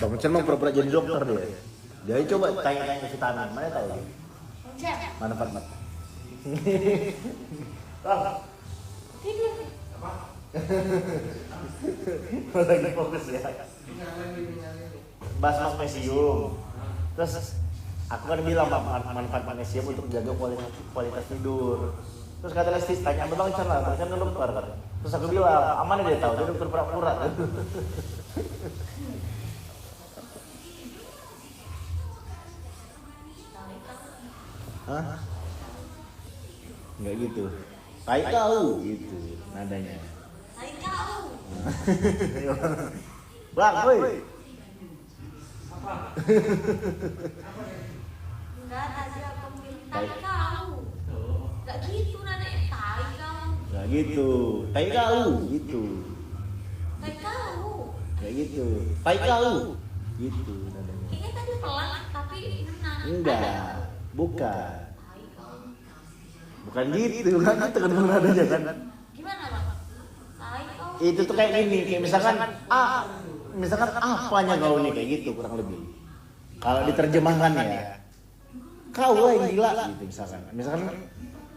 Bang Chan mau pura-pura jadi dokter dia. Dia coba tanya-tanya vitamin, mana tahu dia. Mana Fatmat? Tidur. Lagi fokus ya. Bahas magnesium. Terus aku kan bilang manfaat magnesium untuk menjaga kualitas tidur. Terus kata Lesti, tanya sama Bang Chan lah, Bang Chan kan dokter kan. Terus aku bilang, aman dia tahu, dia dokter pura-pura. Hah? Enggak gitu. Tai kau gitu nadanya. Tai kau. Bang, woi. Enggak, tadi aku bilang tai kau. Enggak gitu nadanya, tai kau. Enggak gitu. Tai kau gitu. Tai kau. Kayak gitu. Tai kau gitu nadanya. Kayaknya tadi pelan tapi ngena. Enggak. Bukan. Tai kau. Bukan gitu kan kan nadanya kan. Gimana, Bang? Tai kau. Itu tuh kayak gini, kayak misalkan misalkan apanya kau nih kayak gitu kurang lebih. Kalau diterjemahkan ya, kau lah yang gila gitu misalkan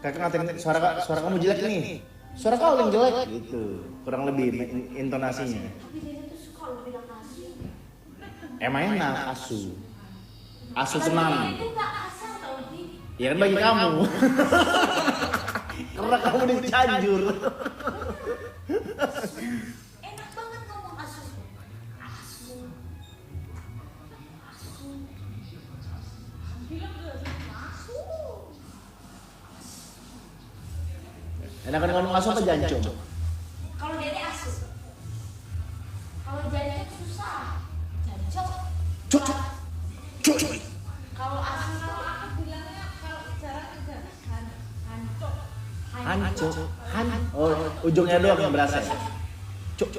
kakak ngatain suara kamu jelek nih, suara kau yang jelek gitu, kurang lebih intonasinya. Tapi dia tuh suka lo bilang kasih. Emang enak asu Tapi tenang. dia itu enggak kasar tau di. Ya kan bagi kamu, karena kamu dicanjur. Enak banget ngomong asu. Asu. Asu. Bilang tuh asu. Enakan ngomong asu apa jancok? Kalau dede asu. Kalau jancok susah. Jancok. Cuk. Kalau asu Kalau aku bilangnya kalau jarang aja hancur. Hancok. Oh, ujungnya doang yang berasa. Cuk.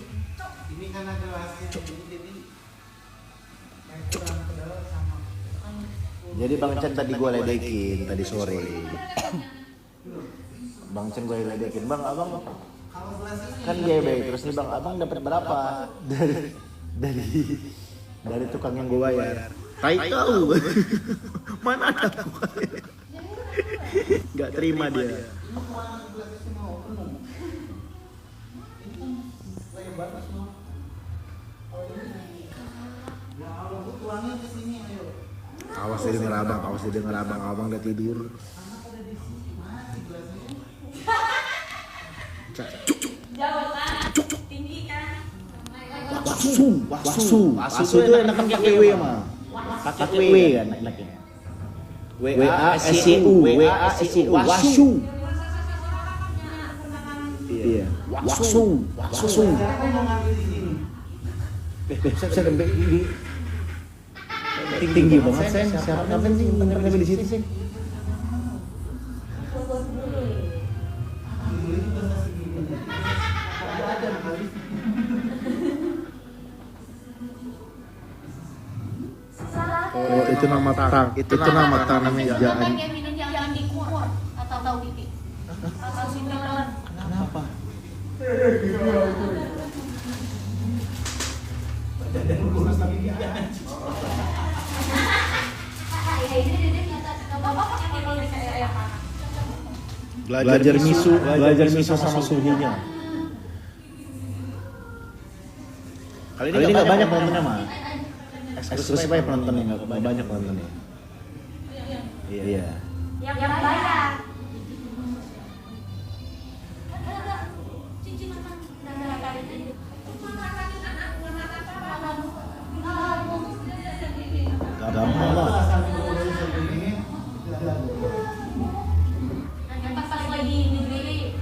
Ini karena gelasnya jadi Cuk. sama. Jadi Bang Chan tadi gue ledekin tadi sore. Bang Chan gue ledekin, Bang abang Kalau gelasnya kan GB terus nih Bang abang dapat berapa dari tukang yang gue bayar? Tai kau. Mana ada aku? Gak terima dia. Awas dia denger abang udah tidur. jauh kan? Tinggi kan? Wasu itu enak pakai W mah. Pakai W kan enaknya. WASU. Wasu. Iya. Wasu. Saya di tinggi banget sen. Siapa ngapain sih bener di situ sih? Oh, itu nama namanya Jangan jangan dikuat atau tahu titik. Atau sintelan. Kenapa? Belajar miso sama suhinya. Kali ini nggak banyak penontonnya mah. Eksklusif aja penontonnya, nggak banyak penontonnya. Iya. Yang bayar. Gampang lah. Pas lagi dibeli.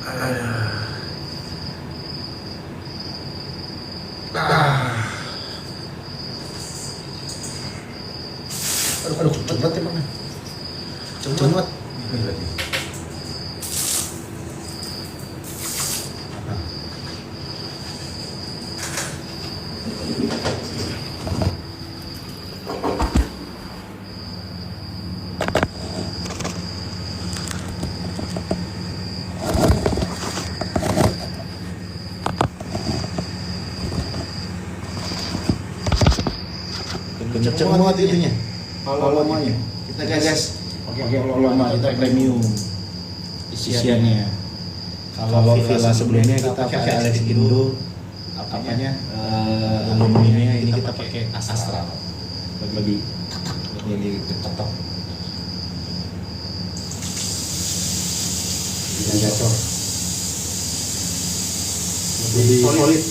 Aduh, cepet emang. Cepet. Kenceng banget itunya. Kalau lamanya. Kita gas. Oke, kalau lama kita premium isiannya. Kalau villa sebelumnya kita pakai Alex Indo, aluminiumnya ini kita pakai Astral. Lebih tetap. Tidak jatuh. Lebih solid.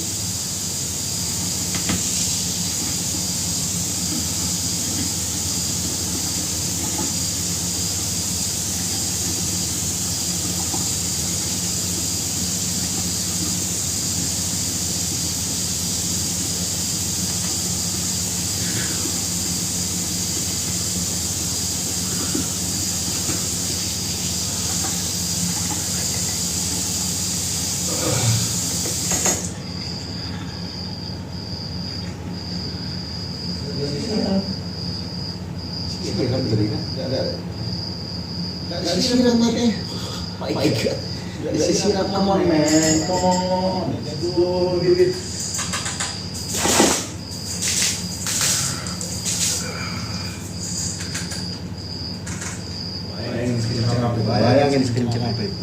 Gak disiram tadi. My God. Gak disiram, come on man, come on. Bayangin sekencang apa itu.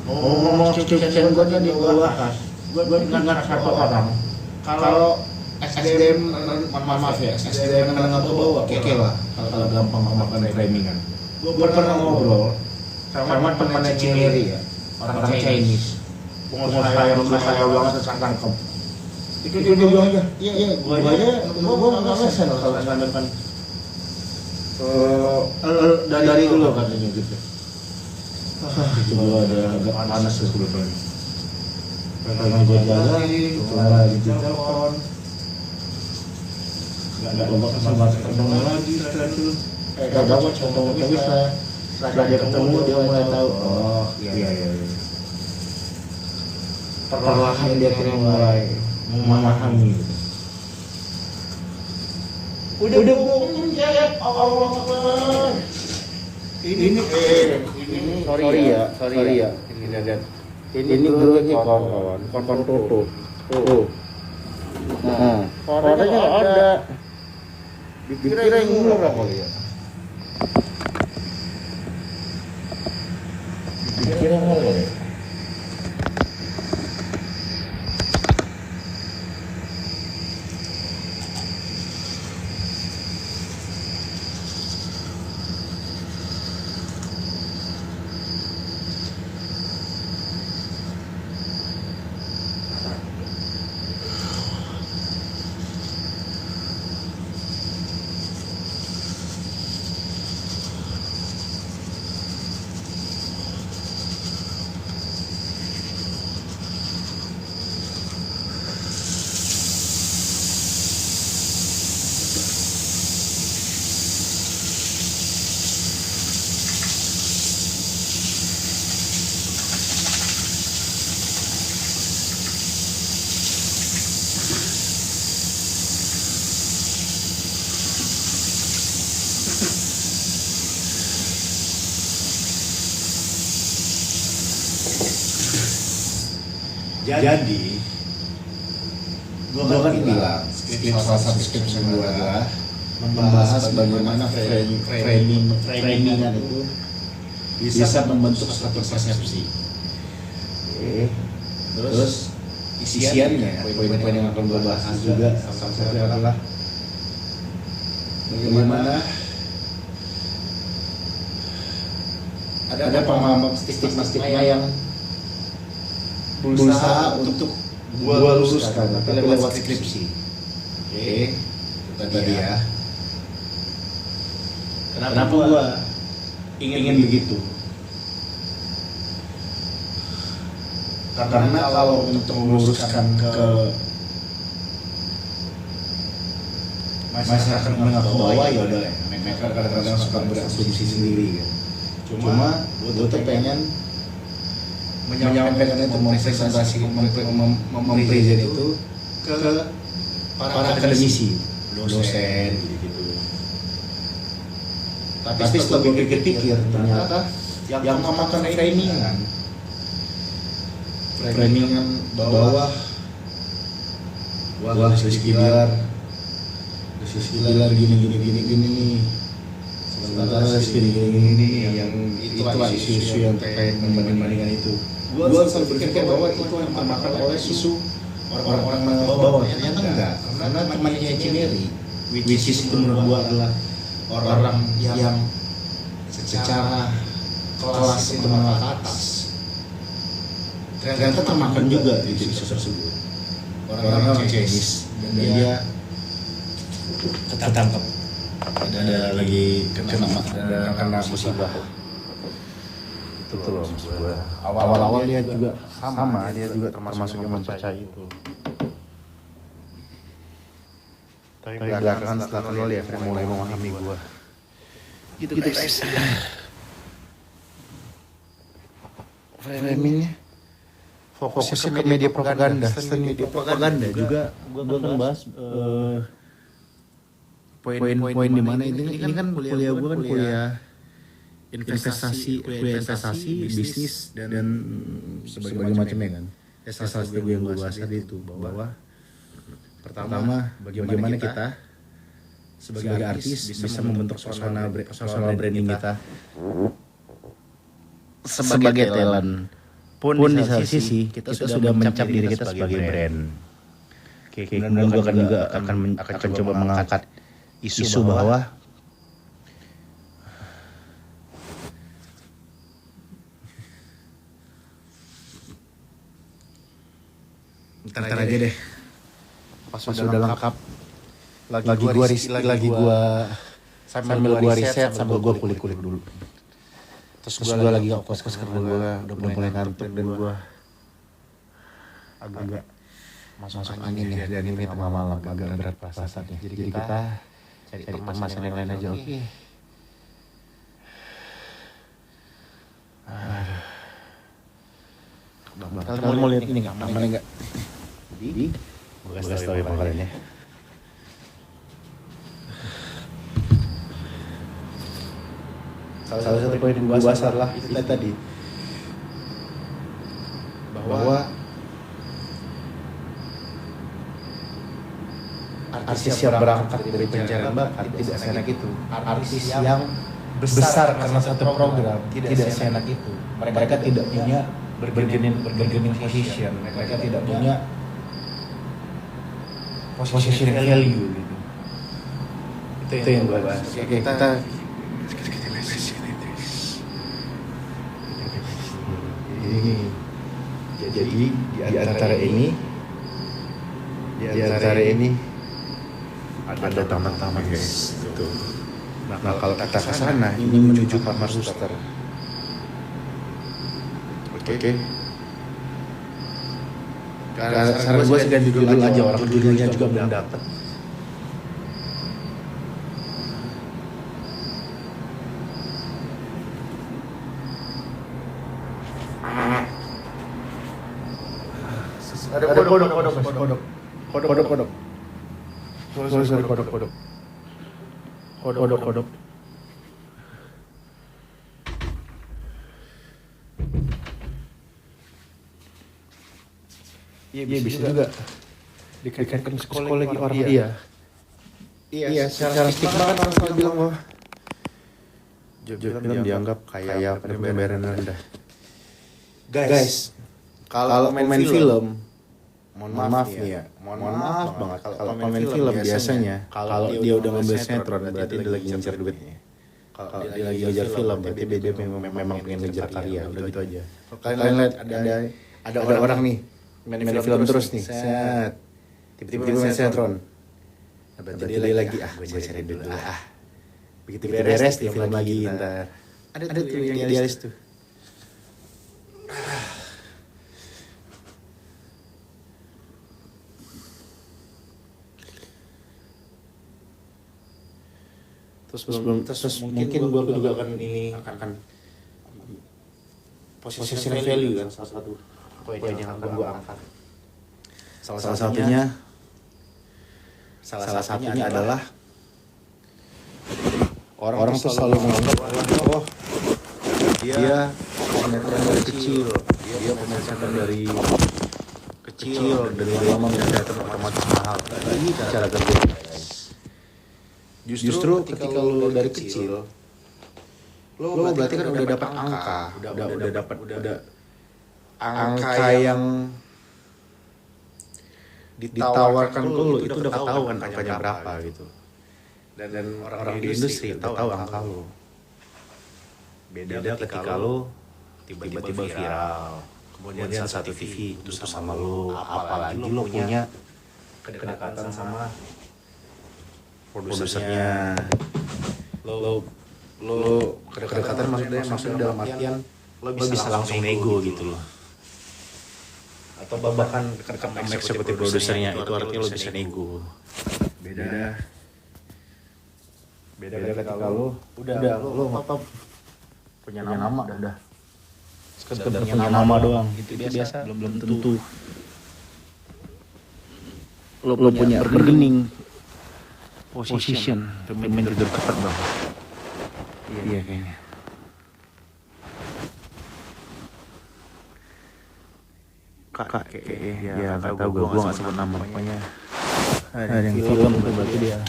Ngomong cucian gue di bawah, gue dengar satu orang. Kalau SDM, maaf ya, SDM menengah ke bawah, oke lah. Kalau gampang makan framingan. Gue pernah ngobrol sama temannya Cimeri ya, orang Chinese. Pengusaha yang kaya banget tertangkap. Itu dia bilang aja, iya, gue nggak ngesen kalau depan. Dari dulu katanya gitu. Itu gua ada agak panas sebelumnya. Karena gua jaga, cuma di telepon. Gak lompat sama ketemu lagi setelah itu. Gak dapat ketemu bisa. Setelah dia ketemu dia mulai tahu. Oh iya. Perlahan dia kira mulai memahami. Udah ya Allah Akbar. Ini sorry ya. Ini geruknya kawan tutup. Tuh. Nah, orangnya ada. Dikira yang murah kali ya. Dikira murah ya. Jadi, gue kan bilang, salah satu skripsi gue adalah membahas bagaimana framingan itu bisa membentuk suatu persepsi. Terus isiannya, poin-poin yang akan gue bahas juga salah satunya adalah bagaimana ada pemahaman stigma yang berusaha untuk gua luruskan tapi lewat skripsi. Oke, itu tadi ya. Kenapa gua ingin begitu? Karena kalau untuk meluruskan ke masyarakat menengah ke bawah ya udah, mereka kadang-kadang suka berasumsi sendiri kan. Cuma gue tuh pengen menyampaikan itu, mempresent itu ke para akademisi, dosen gitu. Tapi setelah gue pikir-pikir ternyata yang memakan framingan bawah wah Rizky Bilar gini nih, sementara Rizky gini yang itulah isu-isu yang terkait membanding-bandingkan itu. Gua selalu berpikir bahwa itu yang termakan oleh isu orang-orang menengah bawah. Ternyata enggak, karena temannya Cineri, which is itu menurut gua adalah orang yang secara kelas itu menengah ke atas, ternyata termakan juga itu isu tersebut. Orang-orang Chinese dan dia ketangkap, ada lagi kena musibah. Itu loh maksud gue. Awal-awal dia juga sama, dia juga termasuk yang mempercayai itu. Tapi belakangan setelah kenal dia mulai memahami gue. Gitu guys. Framingnya fokusnya ke media propaganda. Selain media propaganda juga gue akan bahas poin-poin di mana ini kan kuliah gue kan kuliah investasi, bisnis dan sebagainya macamnya kan. Salah satu yang gue bahas tadi itu bahwa pertama bagaimana kita sebagai artis bisa membentuk personal branding kita sebagai talent. Pun di satu sisi kita sudah mencap diri kita sebagai brand. Kemudian gue akan coba mengangkat isu bahwa ntar aja deh pas sudah lengkap lagi gua sambil gua riset sambil gua kulik dulu, terus gua lagi fokus karena gua udah mulai ngantuk dan gua agak masuk angin ya, dan ini tengah malam agak berat perasaannya. Jadi kita cari permasalahan yang lain aja. Oke. Kalian mau lihat ini nggak? Mana nggak? Jadi, gue kasih tau ya kalian ya. Salah satu poin yang gue bahas adalah itu tadi, bahwa artis yang berangkat dari pencarian bakat tidak seenak itu. Artis yang besar karena satu program tidak seenak itu. Mereka tidak punya bargaining position. Mereka tidak punya position value gitu. Itu yang gue bahas. Oke, kita jadi di antara ini ada taman-taman guys. Gitu. Nah kalau kita ke sana ini menuju kamar suster. Oke. Saran gue sih ganti dulu aja, orang judulnya juga belum dapet. Ada kodok. Sorry, kodok. Iya bisa juga dikaitkan psikologi orang. Iya, secara stigma kan orang selalu bilang bahwa job film dianggap kayak pembayaran rendah. Guys, kalau main film mohon maaf nih ya, mohon maaf banget kalau pemain film biasanya kalau dia udah ngambil sinetron berarti dia lagi ngejar duitnya. Kalau dia lagi ngejar film berarti dia memang pengen ngejar karya, udah gitu aja. Kalian lihat ada orang nih main film terus nih, set tiba-tiba main sinetron. Nah, berarti dia lagi gue cari duit dulu begitu beres di film lagi ntar ada tuh yang idealis tuh. Terus mungkin gue juga akan position value kan salah satu poin yang akan gue angkat. Salah satunya adalah orang tuh selalu menganggap oh dia sinetron dari kecil, dia pemain sinetron dari kecil dari lama sinetron otomatis mahal. Ini cara kerja. Justru ketika lo dari kecil, lo berarti kan udah dapat angka, udah dapat angka yang ditawarkan ke lo itu udah ketahuan angkanya berapa gitu. Dan orang di industri udah tahu angka lo. Beda ketika lo tiba-tiba viral, kemudian satu TV putus sama lo, apalagi lo punya kedekatan sama produsernya, lo kedekatan maksudnya dalam artian lo bisa langsung nego gitu loh, atau bahkan dekat sama eksekutif produsernya, itu artinya lo bisa nego. Beda ketika lo udah punya nama udah sekedar punya nama doang, itu biasa belum tentu lo punya bergening position pemain tidur tepat bang. Iya kayaknya. Kakek ya nggak tahu gue nggak sebut nama pokoknya. Ada yang film itu berarti dia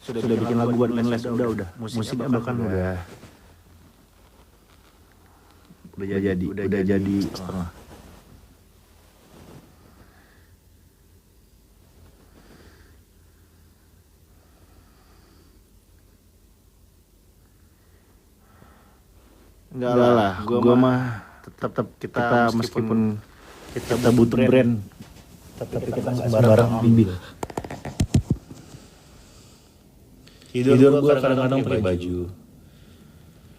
sudah bikin lagu buat main les, udah musiknya bahkan udah jadi setengah. Enggak lah, gue mah tetap kita meskipun kita butuh brand, tapi kita nggak sembarang ambil. Tidur gue kadang-kadang pakai baju.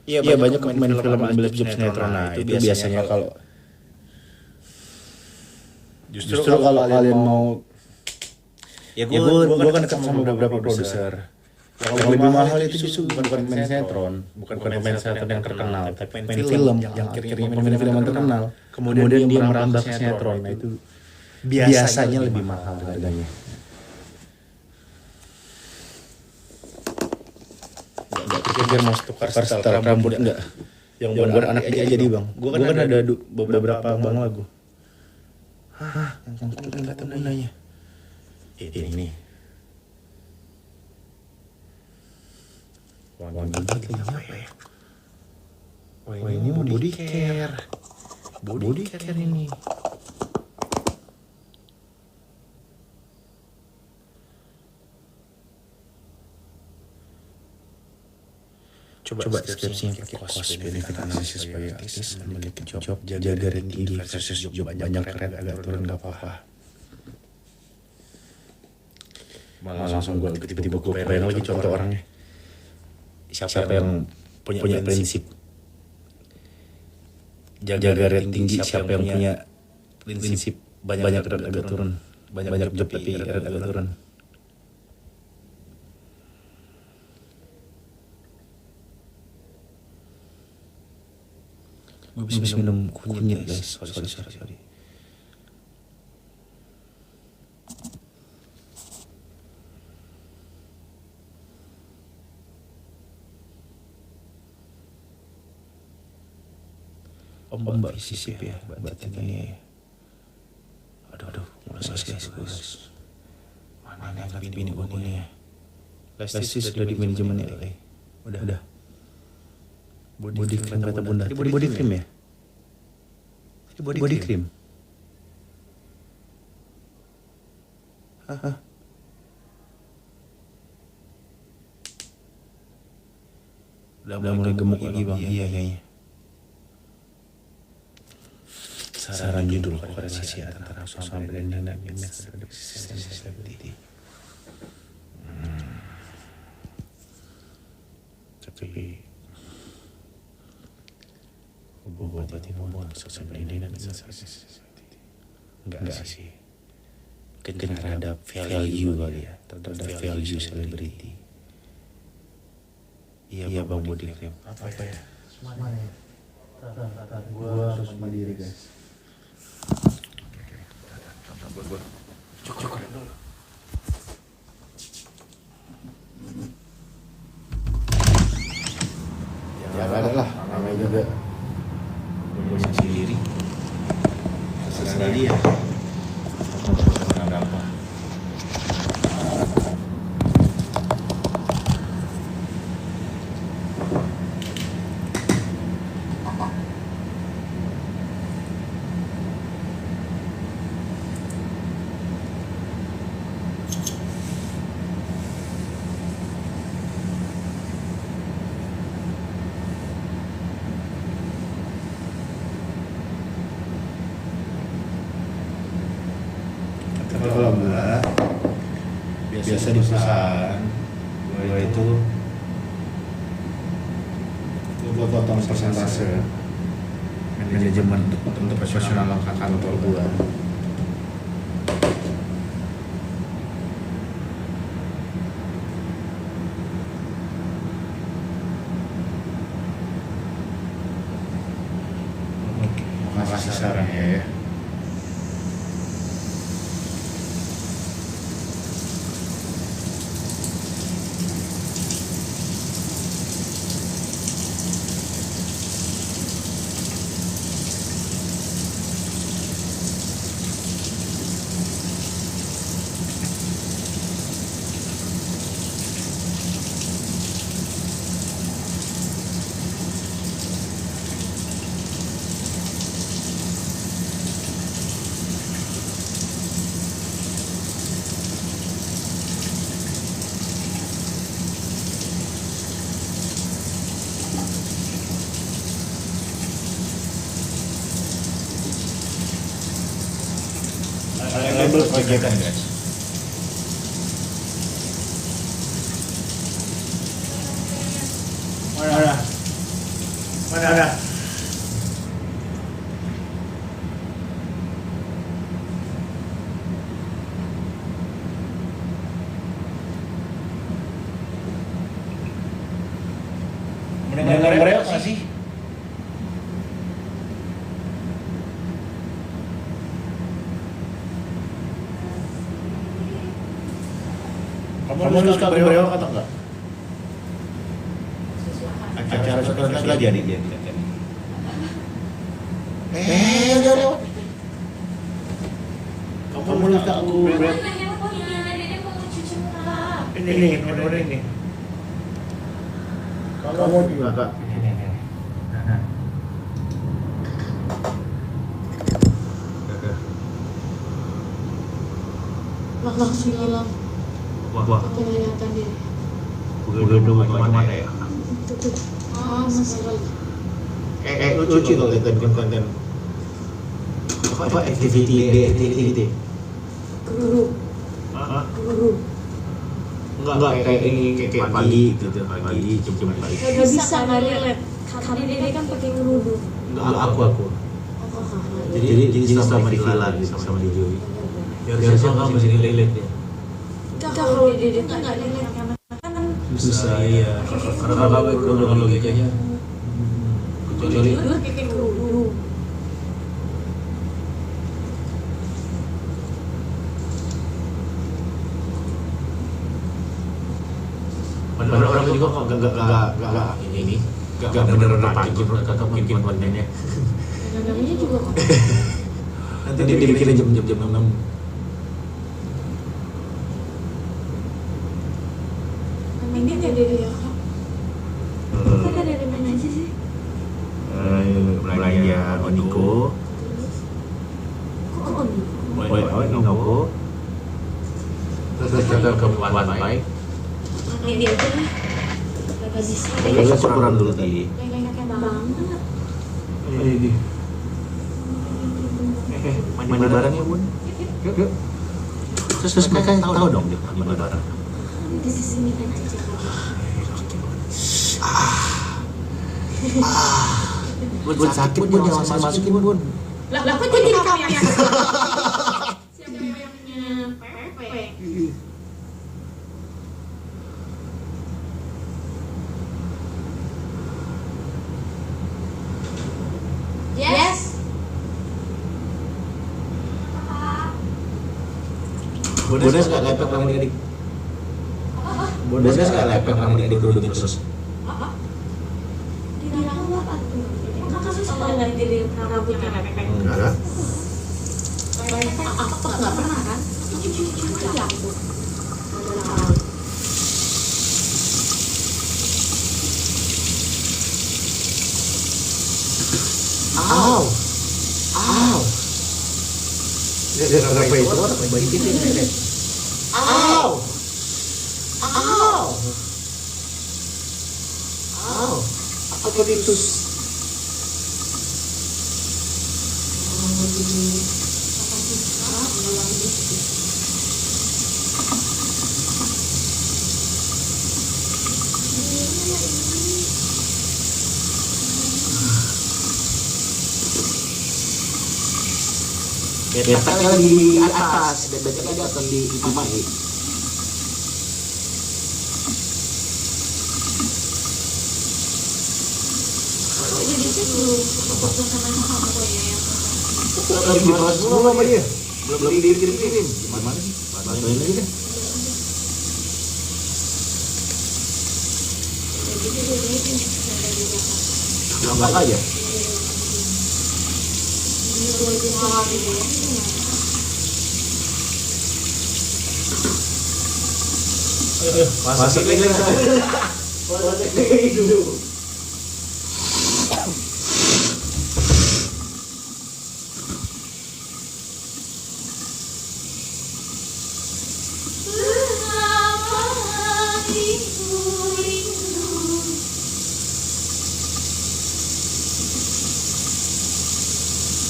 Iya banyak main film ambil job sinetron. Nah itu biasanya kalau justru kalau kalian mau, ya gue kan dekat sama beberapa produser. Yang lebih mahal itu justru bukan pemain sinetron, bukan pemain sinetron yang terkenal, tapi pemain film yang akhirnya pemain film yang terkenal. Kemudian dia merambah ke sinetron. Nah itu biasanya lebih mahal harganya. Enggak pikir mau tukar style rambut enggak? Yang buat anak aja jadi bang. Gue kan ada beberapa bang lagu. Hah? Yang itu enggak tahu namanya. Ini. Wangi banget lagi apa ya? Wah ini body care. Body care ini. Coba deskripsinya pakai cost benefit analysis supaya artis memiliki job jaga rate tinggi versus job banyak rate agak turun nggak apa-apa. Malah langsung gue tiba-tiba gue pengen lagi contoh orangnya. Siapa yang punya prinsip jaga rate tinggi, siapa yang punya prinsip banyak rate agak turun, banyak job tapi rate agak turun. Gue bisa minum kunyit guys, sorry. Mbak sisip ya, berarti ini. Aduh, mulai guys. Mana yang ngerti ini gue nih ya? Lestis sudah di manajemen LA. Udah. Body cream kata bunda. Tadi body cream ya? Body cream. Hah? Udah mulai gemuk lagi bang. Iya kayaknya. Saran judul korelasi antara Osama bin Laden dan Image terhadap selebriti. Tapi berarti ngomong Osama bin Laden dan enggak sih. Mungkin terhadap value kali ya, terhadap value selebriti. Iya bang, body cream. Apa ya? Mana ya? Gua harus mandiri guys. Cukup dulu. Ya gak ada lah, namanya juga. Gue sendiri. Terserah dia. Ada apa? Kalau enggak, biasa di perusahaan gue itu gue potong persentase manajemen untuk profesional kantor gue. Makasih sarannya ya. Label kegiatan guys. Mana? Mendengar reok nggak sih? Kamu suka bereok atau enggak? Acara sekolah lagi jadi dia. Jauh. Kamu suka aku bereok? Ini. Kamu juga kak. Langsung hilang. Wah. Kelihatan dia. Udah kemana ya? Masih lagi. Lucu tuh konten. Apa activity? Guru. Enggak kayak ini kayak pagi gitu. Pagi jam pagi. Gak bisa nggak relate. Karena dia kan pakai kerudung. Enggak aku. Jadi sama di Villa sama di Joey. Harusnya kamu masih relate ya. Kalau dia kan nggak relate karena kan Susah ya. Karena kamu dengan logikanya. Kecuali dia pakai kerudung. Padahal orang juga kok enggak ini enggak bener-bener pagi menurut kakak mungkin kontennya. Namanya juga kok. Nanti dibikin jam 6. Ini nggak dari aku. Kok dari mana aja sih? Belanja Oniko, Jaga kemampuan baik. Ini dia aja lah. Gak bisa. Jaga syukuran dulu di. Enak banget. Di. Mandi bareng ya bun. Yuk. Terus mereka tahu dong dia mandi bareng. Di sini aja. Bun sakit bun jangan masukin bun. Lah kok jadi kamu yang siapa yang Pepe? Yes. Bonus nggak lepek sama adik. Bonus nggak lepek sama adik dulu terus. Dibilang apa tuh? Kakak suka nggak jadi rambutnya Pepe? Enggak. Apa nggak pernah kan? Cuci aja aku. Aw. Kenapa itu orang bayi gitu ini? Aw. Apa itu? Letaknya di atas, bebeknya di atas di mari. Jadi itu sama kuenya. Lagi dibahas dulu sama dia. Belum dikirim. Gimana sih? Bantuin lagi deh. Enggak aja. Masak lagi. Masak lagi dulu.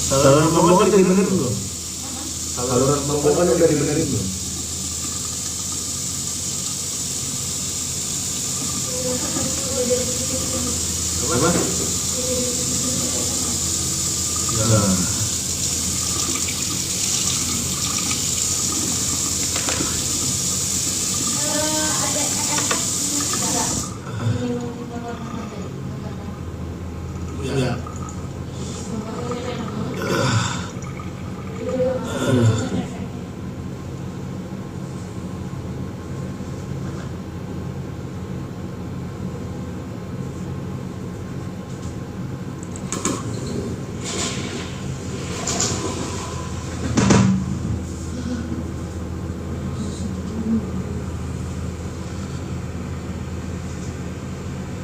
Saluran pembuangan udah dibenerin belum? Saluran pembuangan udah dibenerin belum? Apa? Nah. Ya.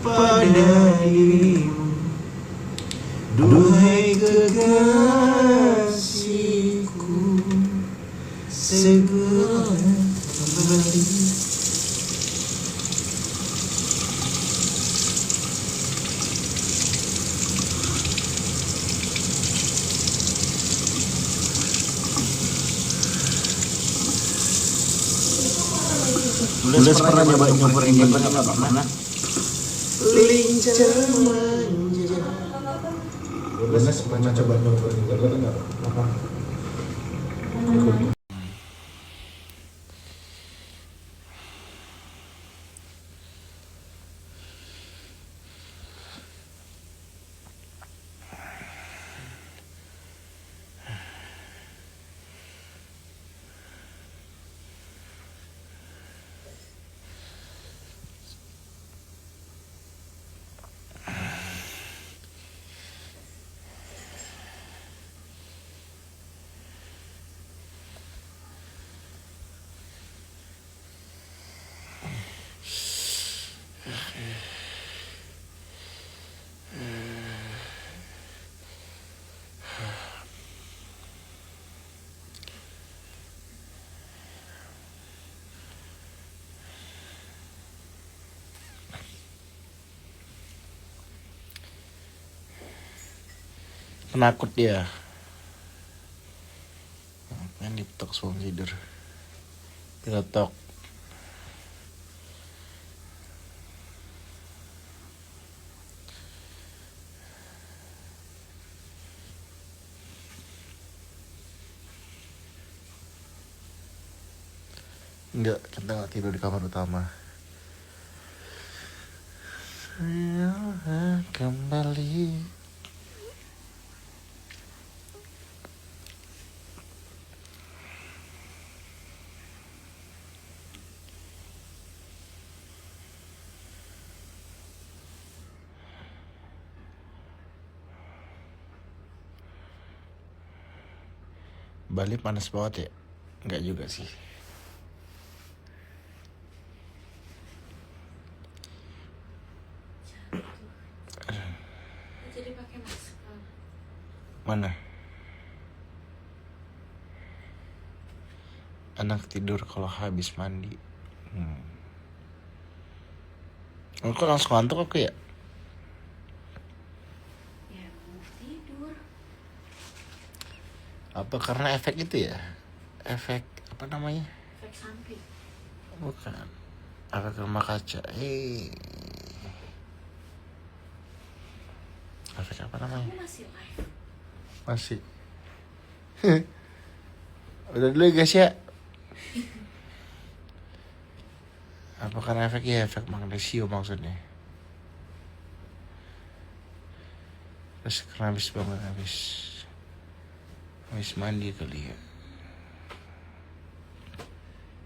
Pada dirimu, duhai kekasihku, segera kembali. Udah pernah nyobain nggak pernah? Lincah manja. Udah pernah coba nyobain nggak? Apa? Penakut dia. Main laptop sebelum tidur. Laptop. Enggak, kita nggak tidur di kamar utama. Saya kembali. Bali panas banget ya? Enggak juga sih. Jadi pakai masker. Mana? Anak tidur kalau habis mandi. Aku langsung ngantuk aku ya? Ya mau tidur. Apa karena efek itu ya? Efek apa namanya? Efek samping. Bukan. Efek rumah kaca. Efek apa namanya? Kamu masih live? Masih. Udah dulu ya guys ya. Apa karena efek ya? Efek magnesium maksudnya. Terus karena habis bangun habis mandi kali ya.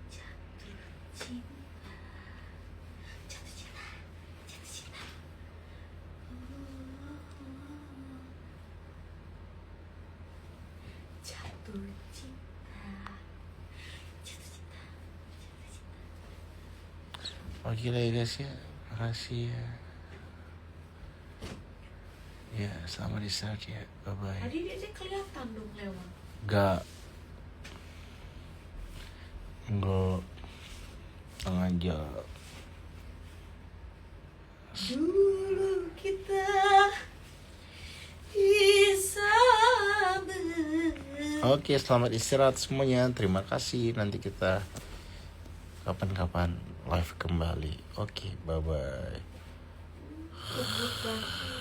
Jatuh cinta. Jatuh cinta. Oke lah ya guys ya. Makasih ya. Ya, selamat istirahat ya. Bye-bye. Tadi dia kelihatan dong lewat. Enggak sengaja. Dulu kita bisa Oke, selamat istirahat semuanya. Terima kasih. Nanti kita kapan-kapan live kembali. Oke, bye-bye. berbagi.